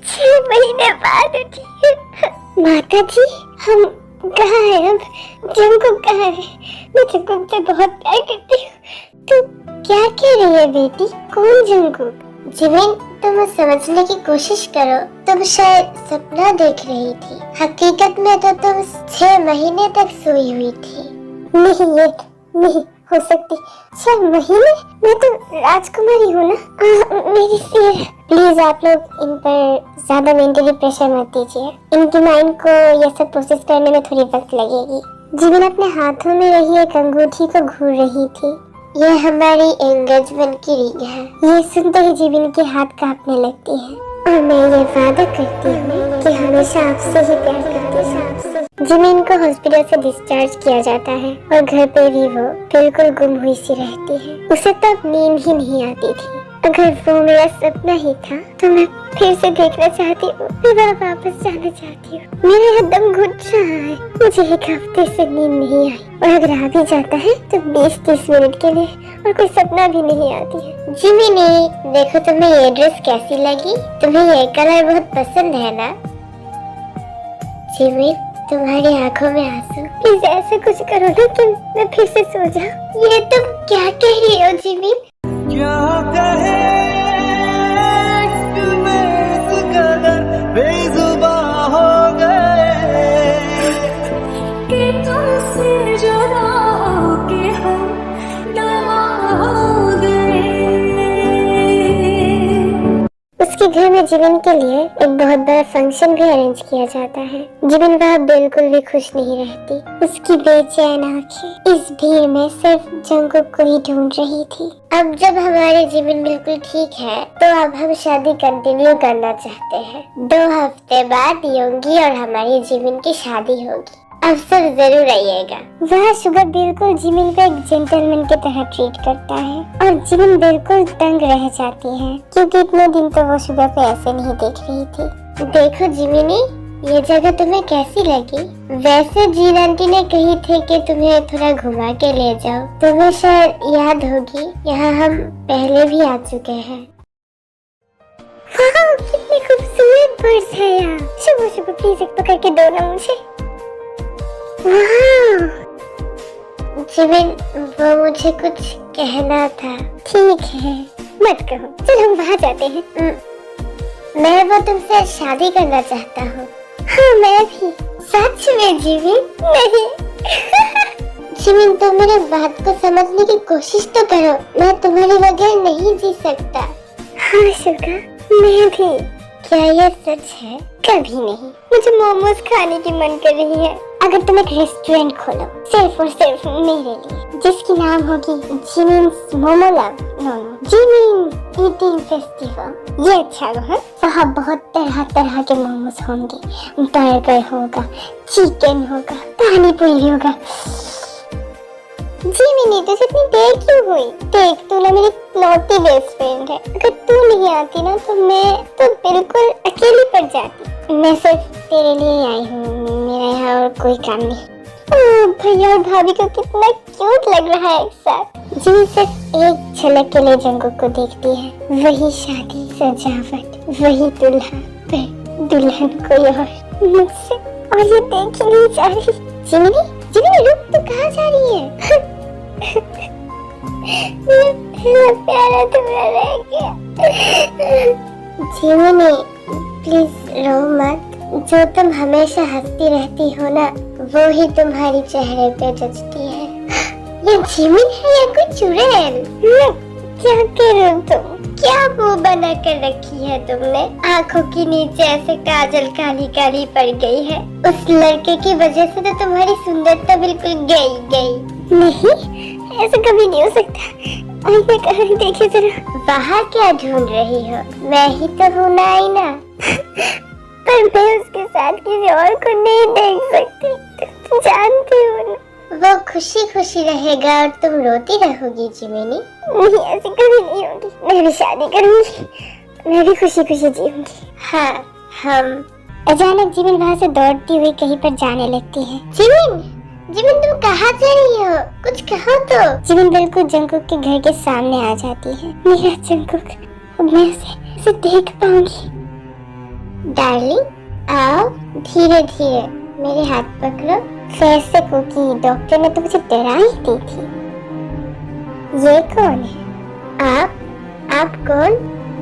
6 महीने बाद उठी है। माता जी, हम कहाँ है अब? जंगकुक कहाँ है? मैं जंगकुक से बहुत प्यार करती हूँ। तू क्या कह रही है बेटी? कौन जंगकुक? जिमिन, तुम समझने की कोशिश करो, तुम शायद सपना देख रही थी। हकीकत में तो तुम 6 महीने तक सोई हुई थी। नहीं, ये नहीं हो सकती। 6 महीने? मैं तो राजकुमारी हूँ ना। मेरी सिर। प्लीज आप लोग इन पर ज्यादा मेंटली प्रेशर मत दीजिए। इनकी माइंड को ये सब प्रोसेस करने में थोड़ी वक्त लगेगी। जिमिन अपने हाथों में रही एक अंगूठी को घूर रही थी। ये हमारी एंगेजमेंट की रिंग है। ये सुनते ही जिमिन के हाथ कांपने लगती है और मैं ये वादा करती हूँ कि हमेशा आपसे ही प्यार करती हूँ। जिमिन को हॉस्पिटल से डिस्चार्ज किया जाता है और घर पे भी वो बिल्कुल गुम हुई सी रहती है। उसे तब नींद ही नहीं आती थी। अगर वो मेरा सपना ही था तो मैं फिर से देखना चाहती हूँ, मैं वापस जाना चाहती हूँ। मेरा दम घुट रहा है। मुझे एक हफ्ते से नींद नहीं आई और अगर आ भी जाता है तो 20-30 मिनट के लिए, और कोई सपना भी नहीं आती है। जिमिनी, देखो तुम्हें ये ड्रेस कैसी लगी? तुम्हें ये कलर बहुत पसंद है ना? जिमिन, तुम्हारी आंखों में आंसू। प्लीज ऐसे कुछ करो ना कि मैं फिर से सो जाऊं। ये तुम क्या कह रही हो जिमिन? क्या कहे इस कदर बेजुबान हो गए कि तुमसे जुदा होके हम दवा हो गए। उसके घर में जिमिन के लिए एक बहुत बड़ा फंक्शन भी अरेंज किया जाता है। जिमिन वहाँ बिल्कुल भी खुश नहीं रहती। उसकी बेचैन आंखें इस भीड़ में सिर्फ जंगकुक को ही ढूंढ रही थी। अब जब हमारी जिमिन बिल्कुल ठीक है तो अब हम शादी कंटिन्यू करना चाहते हैं। 2 हफ्ते बाद योंगी और हमारी जिमिन की शादी होगी। अब सब जरूर आइएगा। वह सुगा बिल्कुल जिमिन को एक जेंटलमैन की तरह ट्रीट करता है और जिमिन बिल्कुल दंग रह जाती है क्योंकि इतने दिन तो वो सुगा को ऐसे नहीं देख रही थी। देखो जिमिनी, ये जगह तुम्हें कैसी लगी? वैसे जीन आंटी ने कही थी कि तुम्हें थोड़ा घुमा के ले जाओ। तुम्हें शायद याद होगी, यहाँ हम पहले भी आ चुके हैं। वाह, कितने खूबसूरत बर्ड्स हैं यहाँ। शुभ शुभ, प्लीज एक पकड़ के दो ना मुझे। वाह जिमिन, वो मुझे कुछ कहना था। ठीक है, मत कहो, चलो हम वहाँ जाते हैं। मैं वो तुमसे शादी करना चाहता हूँ। हाँ, मैं भी। सच में जिमिन? नहीं जिमिन, तुम मेरे बात को समझने की कोशिश तो करो। मैं तुम्हारे बगैर नहीं जी सकता। हाँ शुगा, मैं भी। क्या ये सच है? कभी नहीं। मुझे मोमोज खाने की मन कर रही है। अगर तुम एक रेस्टोरेंट खोलो सिर्फ और सिर्फ मेरे लिए, जिसकी नाम होगी Jimin's momo love, no Jimin eating festival, ये अच्छा होगा। वहाँ बहुत तरह तरह के मोमोज होंगे, बर्गर होगा, चिकन होगा, पानी पूरी होगा। जिमिनी, तुझे इतनी देर क्यों हुई? देख, तू ना मेरी नॉटी बेस्ट फ्रेंड है। अगर तू नहीं आती ना तो मैं तो बिल्कुल अकेली पड़ जाती। मैं सिर्फ तेरे लिए आई हूँ, मेरा यहाँ और कोई काम नहीं। भैया और भाभी को कितना क्यूट लग रहा है एक साथ। जिमिन सिर्फ एक झलक के लिए जंगकुक को देखती है। वही शादी, सजावट, वही दुल्हा, पर दुल्हन कोई और मुझसे, और ये देख ही नहीं जा रही। जिमिनी, जिमिनी रुक, तू कहाँ जा रही है? मेरा प्यारा तुम्हारा रह गया। जिमिनी, प्लीज रो मत। जो तुम हमेशा हंसती रहती हो ना, वो ही तुम्हारी चेहरे पे जचती है। ये जिमिन है या कोई चुड़ैल? क्या कह रहे हो तुम? क्या मुंह बना कर रखी है तुमने? आंखों के नीचे ऐसे काजल काली काली पड़ गई है। उस लड़के की वजह से तो तुम्हारी सुंदरता बिल्कुल गई गई। नहीं, ऐसा कभी नहीं हो सकता। आईने कहीं देखे जरा। बाहर क्या ढूंढ रही हो? मैं ही तो हूँ ना आईना। पर मैं उसके साथ किसी और को नहीं देख सकती, तुम जानती हो ना। वो खुशी खुशी रहेगा और तुम रोती रहोगी जिमिनी। नहीं, ऐसी कभी नहीं होगी। मैं भी शादी करूंगी, मैं भी खुशी खुशी जीऊंगी। हाँ, हम। अचानक जिमिन वहाँ से दौड़ती हुई कहीं पर जाने लगती है। जिमिन, जिमिन तुम कहाँ जा रही हो? कुछ कहो तो। जिमिन बिल्कुल जंगकुक के घर के सामने आ जाती है। मेरा जंगकुक, अब मैं उसे देख पाऊंगी। डार्लिंग, आओ, धीरे धीरे मेरे हाथ पकड़ो। फिर से कुकी, डॉक्टर ने तो मुझे डरा ही दी थी। ये कौन है? आप कौन?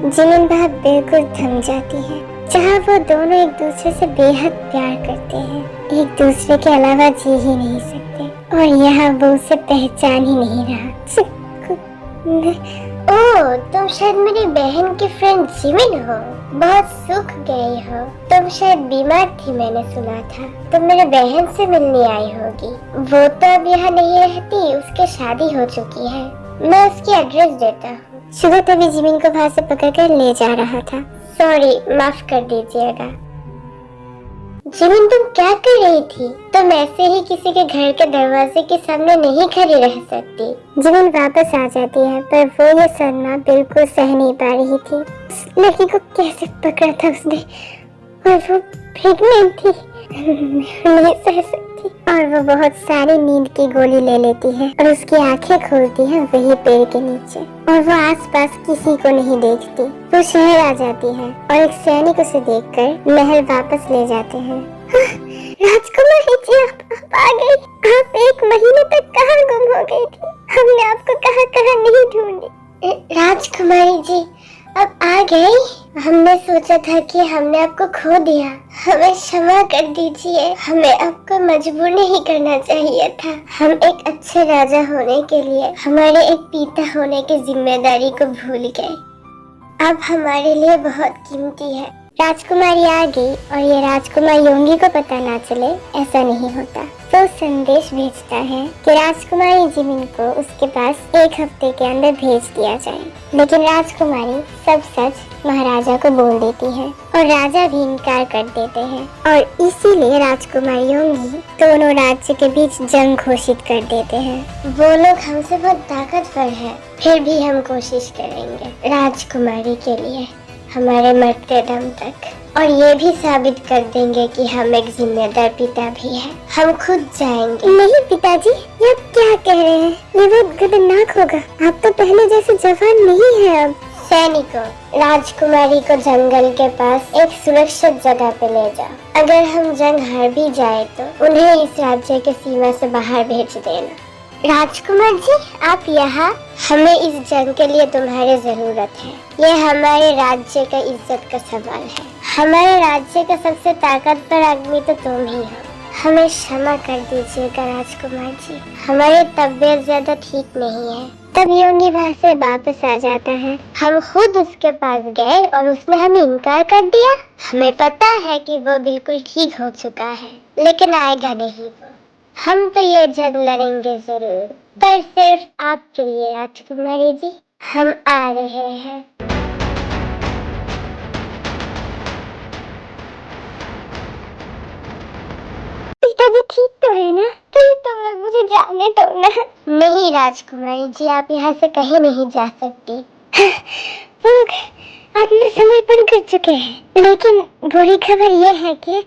जिमिन बात बिल्कुल थम जाती है। जहाँ वो दोनों एक दूसरे से बेहद प्यार करते हैं, एक दूसरे के अलावा जी ही नहीं सकते, और यहाँ वो उसे पहचान ही नहीं रहा। ओह, तुम शायद मेरी बहन की फ्रेंड जिमिन हो। बहुत सूख गई हो। तुम शायद बीमार थी, मैंने सुना था। तुम मेरे बहन से मिलने आई होगी। वो तो अब यहाँ नहीं रहती, उसकी शादी हो चुकी है। मैं उसकी एड्रेस देता हूँ। सुबह तभी जिमिन को वहाँ से पकड़कर ले जा रहा था। सॉरी, माफ कर दीजिएगा। जिमिन, तुम क्या कर रही थी? तुम ऐसे ही किसी के घर के दरवाजे के सामने नहीं खड़ी रह सकती। जिमिन वापस आ जाती है, पर वो ये सदमा बिल्कुल सह नहीं पा रही थी। उस लड़की को कैसे पकड़ा था उसने, और वो प्रेग्नेंट थी। नहीं सह सकती। और वो बहुत सारी नींद की गोली ले लेती है और उसकी आंखें खुलती हैं वही पेड़ के नीचे, और वो आसपास किसी को नहीं देखती। वो शहर आ जाती है और एक सैनिक उसे देखकर महल वापस ले जाते हैं। राजकुमारी जी, आप आ गई। आप 1 महीने तक कहाँ गुम हो गई थी? हमने आपको कहाँ नहीं ढूंढी। राजकुमारी जी, अब आ गई। हमने सोचा था कि हमने आपको खो दिया। हमें क्षमा कर दीजिए। हमें आपको मजबूर नहीं करना चाहिए था। हम एक अच्छे राजा होने के लिए हमारे एक पिता होने की जिम्मेदारी को भूल गए। अब हमारे लिए बहुत कीमती है। राजकुमारी आ गई और ये राजकुमार योंगी को पता ना चले, ऐसा नहीं होता। वो संदेश भेजता है कि राजकुमारी जिमिन को उसके पास 1 हफ्ते के अंदर भेज दिया जाए, लेकिन राजकुमारी सब सच महाराजा को बोल देती है और राजा भी इनकार कर देते हैं, और इसीलिए राजकुमार योंगी दोनों राज्य के बीच जंग घोषित कर देते हैं। वो लोग हमसे बहुत ताकतवर हैं, फिर भी हम कोशिश करेंगे राजकुमारी के लिए हमारे मरते दम तक, और ये भी साबित कर देंगे कि हम एक जिम्मेदार पिता भी हैं। हम खुद जाएंगे। नहीं पिताजी, ये आप क्या कह रहे हैं? ये बहुत खतरनाक होगा। आप तो पहले जैसे जवान नहीं हैं अब। सैनिकों, राजकुमारी को जंगल के पास एक सुरक्षित जगह पे ले जाओ। अगर हम जंग हार भी जाए तो उन्हें इस राज्य के सीमा से बाहर भेज देना। राजकुमार जी, आप यहाँ? हमें इस जंग के लिए तुम्हारी जरूरत है। ये हमारे राज्य का इज्जत का सवाल है। हमारे राज्य का सबसे ताकतवर आदमी तो तुम ही हो। हमें क्षमा कर दीजिएगा राजकुमार जी, हमारी तबीयत ज्यादा ठीक नहीं है। तब योंगी वहाँ से वापस आ जाता है। हम खुद उसके पास गए और उसने हमें इनकार कर दिया। हमें पता है कि वो बिल्कुल ठीक हो चुका है, लेकिन आएगा नहीं वो। हम तो ये जंग लड़ेंगे जरूर, पर सिर्फ आपके लिए राजकुमारी जी। हम आ रहे हैं। पिताजी ठीक तो है ना? तुम लोग मुझे जाने दो ना। नहीं राजकुमारी जी, आप यहाँ से कहीं नहीं जा सकती। लोग आपने समर्पण कर चुके हैं, लेकिन बुरी खबर ये है कि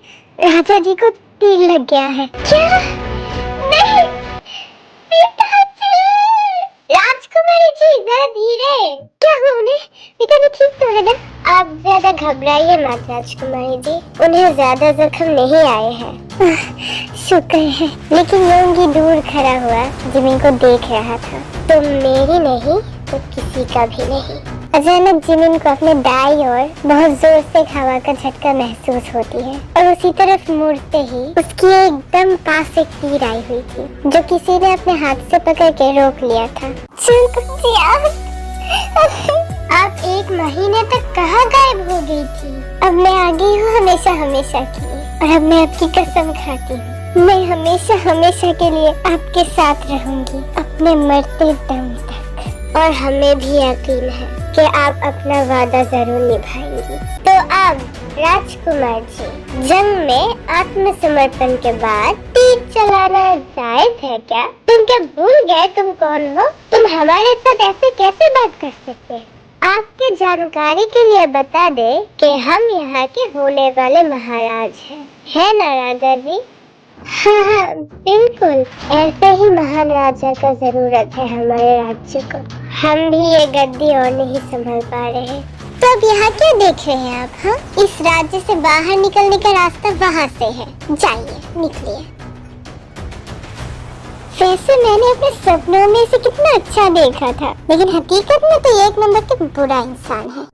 राजा जी को तीर लग गया है। क्या? नहीं पिताजी! राजकुमारी जी, जरा धीरे। क्या हुआ उन्हें? पिताजी ठीक तो है ना? आप ज्यादा घबराइए मत राजकुमारी जी, उन्हें ज्यादा जख्म नहीं आए हैं। शुक्र है। लेकिन योंगी दूर खड़ा हुआ जिमिन को देख रहा था। तुम मेरी नहीं तो किसी का भी नहीं। अचानक जिमिन को अपने दाईं ओर बहुत जोर से हवा का झटका महसूस होती है, और उसी तरफ मुड़ते ही उसकी एकदम पास एक तीर आई हुई थी, जो किसी ने अपने हाथ से पकड़ के रोक लिया था। आप 1 महीने तक कहाँ गायब हो गई थी? अब मैं आ गई हूँ हमेशा हमेशा के लिए, और अब मैं आपकी कसम खाती हूँ, मैं हमेशा हमेशा के लिए आपके साथ रहूंगी, अपने मरते दम तक। और हमें भी यकीन है कि आप अपना वादा जरूर निभाएंगी। तो अब राजकुमार जी, जंग में आत्मसमर्पण के बाद तीर चलाना जायज है क्या? तुम क्या भूल गए तुम कौन हो? तुम हमारे साथ ऐसे कैसे बात कर सकते हैं? आपके जानकारी के लिए बता दे कि हम यहाँ के होने वाले महाराज हैं, है ना राजा जी? हाँ, बिल्कुल ऐसे ही महान राजा का जरूरत है हमारे राज्य को। हम भी ये गद्दी और नहीं संभाल पा रहे हैं। तो अब यहाँ क्या देख रहे हैं आप? हाँ, इस राज्य से बाहर निकलने का रास्ता वहाँ से है, जाइए निकलिए। वैसे मैंने अपने सपनों में इसे कितना अच्छा देखा था, लेकिन हकीकत में तो 1 नंबर का बुरा इंसान है।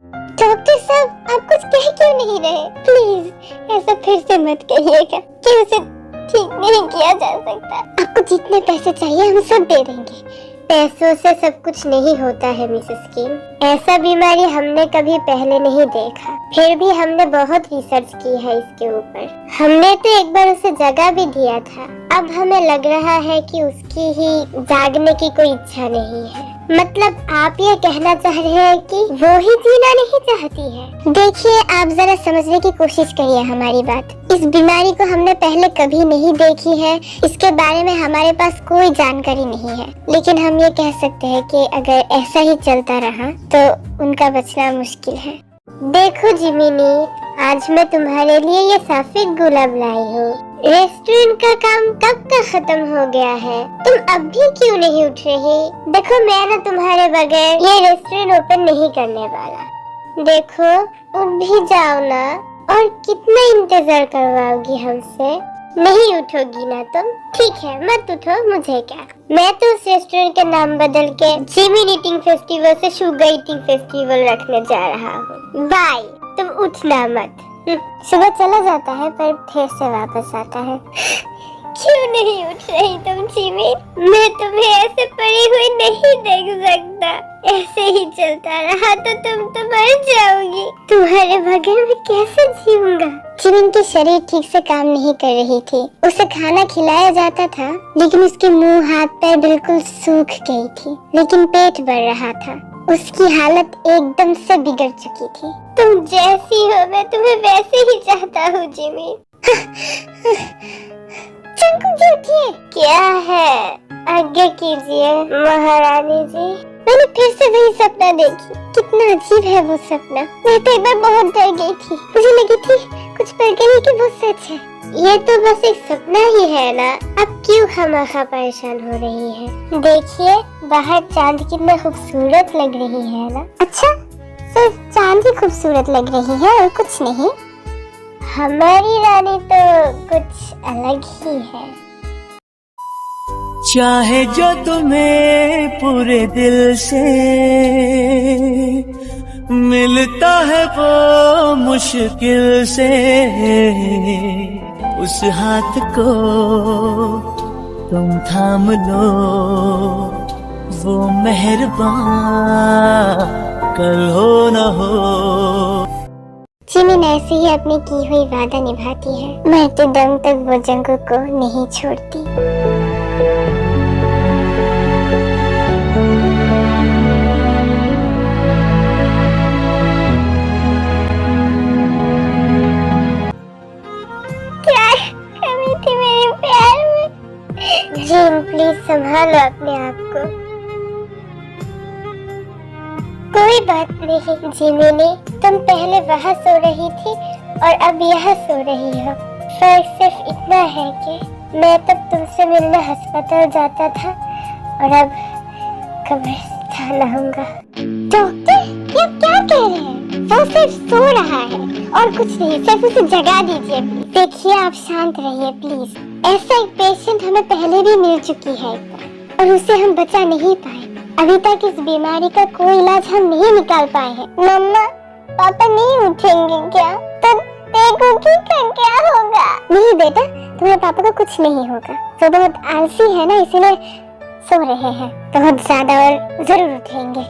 डॉक्टर साहब, आप कुछ कह क्यों नहीं रहे? प्लीज ऐसा फिर से मत कहिएगा कि उसे ठीक नहीं किया जा सकता। आपको जितने पैसे चाहिए हम सब दे देंगे। पैसों से सब कुछ नहीं होता है मिसेस किम। ऐसा बीमारी हमने कभी पहले नहीं देखा, फिर भी हमने बहुत रिसर्च की है इसके ऊपर। हमने तो एक बार उसे जगह भी दिया था। अब हमें लग रहा है कि उसकी ही जागने की कोई इच्छा नहीं है। मतलब आप ये कहना चाह रहे हैं कि वो ही जीना नहीं चाहती है? देखिए, आप जरा समझने की कोशिश करिए हमारी बात। इस बीमारी को हमने पहले कभी नहीं देखी है, इसके बारे में हमारे पास कोई जानकारी नहीं है, लेकिन हम ये कह सकते हैं कि अगर ऐसा ही चलता रहा तो उनका बचना मुश्किल है। देखो जिमिनी, आज मैं तुम्हारे लिए ये सफेद गुलाब लाई हूँ। रेस्टोरेंट का काम कब का खत्म हो गया है? तुम अब भी क्यों नहीं उठ रही? देखो, मैं ना तुम्हारे बगैर ये रेस्टोरेंट ओपन नहीं करने वाला। देखो, उठ भी जाओ ना। और कितना इंतजार करवाओगी हमसे? नहीं उठोगी ना तुम? ठीक है, मत उठो, मुझे क्या। मैं तो उस रेस्टोरेंट का नाम बदल के जिमिन ईटिंग फेस्टिवल से शुगर ईटिंग फेस्टिवल रखने जा रहा हूँ। बाय, तुम उठना मत। सुबह चला जाता है पर फिर से वापस आता है। क्यों नहीं उठ रही तुम जिमिन? मैं तुम्हें ऐसे पड़ी हुई नहीं देख सकता। ऐसे ही चलता रहा तो तुम तो मर जाओगी। तुम्हारे बगैर मैं कैसे जीऊंगा? जिमिन की शरीर ठीक से काम नहीं कर रही थी। उसे खाना खिलाया जाता था, लेकिन उसके मुंह हाथ पैर बिल्कुल सूख गई थी, लेकिन पेट भर रहा था। उसकी हालत एकदम से बिगड़ चुकी थी। तुम जैसी हो मैं तुम्हें वैसे ही चाहता हूँ जिमिन। चंकू जी उठिए। क्या है? आज्ञा कीजिए महारानी जी। मैंने फिर से वही सपना देखी। कितना अजीब है वो सपना। मैं तो एक बार बहुत डर गई थी। मुझे लगी थी कुछ पल के लिए कि वो सच है। ये तो बस एक सपना ही है ना। अब क्यों खामखा परेशान हो रही है? देखिए, बाहर चांद कितना खूबसूरत लग रही है ना। अच्छा, सिर्फ चांद ही खूबसूरत लग रही है और कुछ नहीं? हमारी रानी तो कुछ अलग ही है। चाहे जो तुम्हें पूरे दिल से मिलता है वो मुश्किल से, उस हाथ को तुम थाम लो, वो मेहरबान कल हो न हो। जिमिन ऐसे ही अपनी की हुई वादा निभाती है। मरते दम तक वो जंगू को नहीं छोड़ती। क्या कमी थी मेरे प्यार में? जिम, प्लीज संभालो अपने आप को। कोई बात नहीं जिमिनी, तुम पहले वहाँ सो रही थी और अब यहाँ सो रही हो। फर्क सिर्फ इतना है कि मैं तब तुमसे मिलने अस्पताल जाता था और अब कब्रिस्तान आऊंगा। डॉक्टर, ये आप क्या कह रहे हैं? वो सिर्फ सो रहा है और कुछ नहीं, सिर्फ उसे जगा दीजिए। देखिए, आप शांत रहिए प्लीज। ऐसा एक पेशेंट हमें पहले भी मिल चुकी है और उसे हम बचा नहीं पाए। अभी तक इस बीमारी का कोई इलाज हम नहीं निकाल पाए हैं। मम्मा, पापा नहीं उठेंगे क्या? तो देखो क्या होगा? नहीं बेटा, तुम्हारे पापा को कुछ नहीं होगा। तो बहुत आलसी है ना, इसीलिए सो रहे हैं। बहुत ज्यादा और जरूर उठेंगे।